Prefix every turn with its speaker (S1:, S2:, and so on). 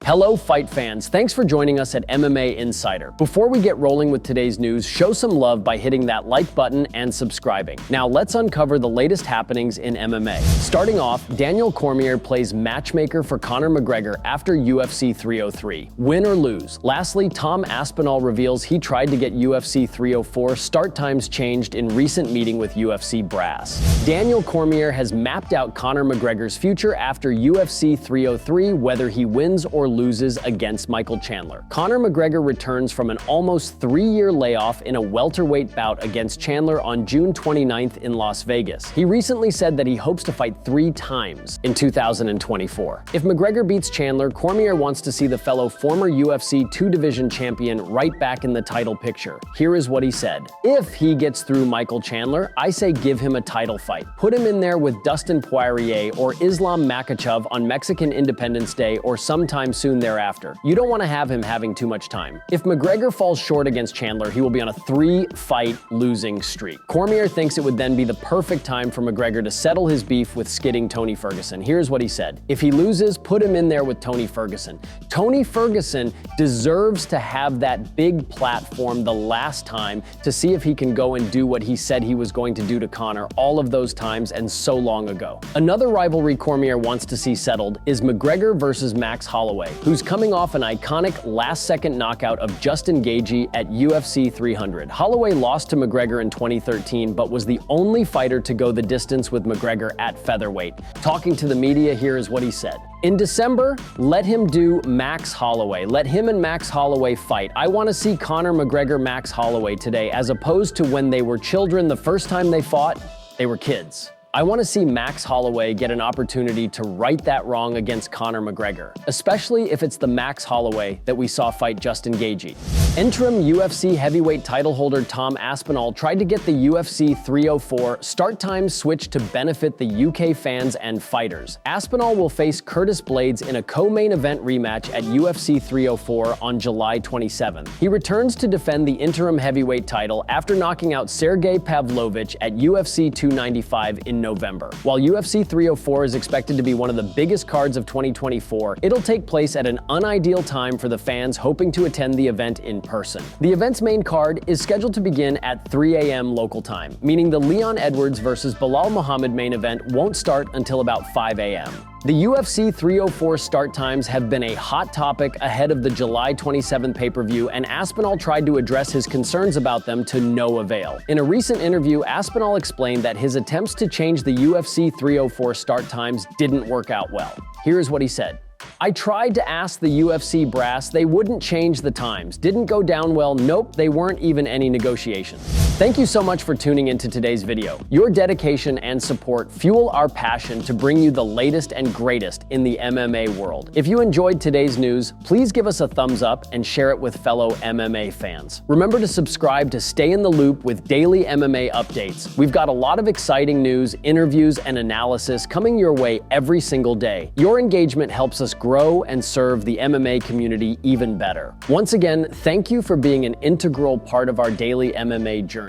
S1: Hello, fight fans. Thanks for joining us at MMA Insider. Before we get rolling with today's news, show some love by hitting that like button and subscribing. Now let's uncover the latest happenings in MMA. Starting off, Daniel Cormier plays matchmaker for Conor McGregor after UFC 303. Win or lose. Lastly, Tom Aspinall reveals he tried to get UFC 304 start times changed in recent meeting with UFC brass. Daniel Cormier has mapped out Conor McGregor's future after UFC 303, whether he wins or loses against Michael Chandler. Conor McGregor returns from an almost 3-year layoff in a welterweight bout against Chandler on June 29th in Las Vegas. He recently said that he hopes to fight 3 times in 2024. If McGregor beats Chandler, Cormier wants to see the fellow former UFC 2-division champion right back in the title picture. Here is what he said. If he gets through Michael Chandler, I say give him a title fight. Put him in there with Dustin Poirier or Islam Makhachev on Mexican Independence Day or sometime soon thereafter. You don't want to have him having too much time. If McGregor falls short against Chandler, he will be on a 3-fight losing streak. Cormier thinks it would then be the perfect time for McGregor to settle his beef with skidding Tony Ferguson. Here's what he said. If he loses, put him in there with Tony Ferguson. Tony Ferguson deserves to have that big platform the last time to see if he can go and do what he said he was going to do to Conor all of those times and so long ago. Another rivalry Cormier wants to see settled is McGregor versus Max Holloway, who's coming off an iconic last-second knockout of Justin Gaethje at UFC 300. Holloway lost to McGregor in 2013, but was the only fighter to go the distance with McGregor at featherweight. Talking to the media, here is what he said. In December, let him do Max Holloway. Let him and Max Holloway fight. I want to see Conor McGregor Max Holloway today, as opposed to when they were children the first time they fought, they were kids. I want to see Max Holloway get an opportunity to right that wrong against Conor McGregor, especially if it's the Max Holloway that we saw fight Justin Gaethje. Interim UFC heavyweight title holder Tom Aspinall tried to get the UFC 304 start time switched to benefit the UK fans and fighters. Aspinall will face Curtis Blades in a co-main event rematch at UFC 304 on July 27th. He returns to defend the interim heavyweight title after knocking out Sergey Pavlovich at UFC 295 in November. While UFC 304 is expected to be one of the biggest cards of 2024, it'll take place at an unideal time for the fans hoping to attend the event in person. The event's main card is scheduled to begin at 3 a.m. local time, meaning the Leon Edwards versus Bilal Muhammad main event won't start until about 5 a.m. The UFC 304 start times have been a hot topic ahead of the July 27th pay-per-view, and Aspinall tried to address his concerns about them to no avail. In a recent interview, Aspinall explained that his attempts to change the UFC 304 start times didn't work out well. Here's what he said. I tried to ask the UFC brass, they wouldn't change the times. Didn't go down well, nope, they weren't even any negotiations. Thank you so much for tuning into today's video. Your dedication and support fuel our passion to bring you the latest and greatest in the MMA world. If you enjoyed today's news, please give us a thumbs up and share it with fellow MMA fans. Remember to subscribe to stay in the loop with daily MMA updates. We've got a lot of exciting news, interviews, and analysis coming your way every single day. Your engagement helps us grow and serve the MMA community even better. Once again, thank you for being an integral part of our daily MMA journey.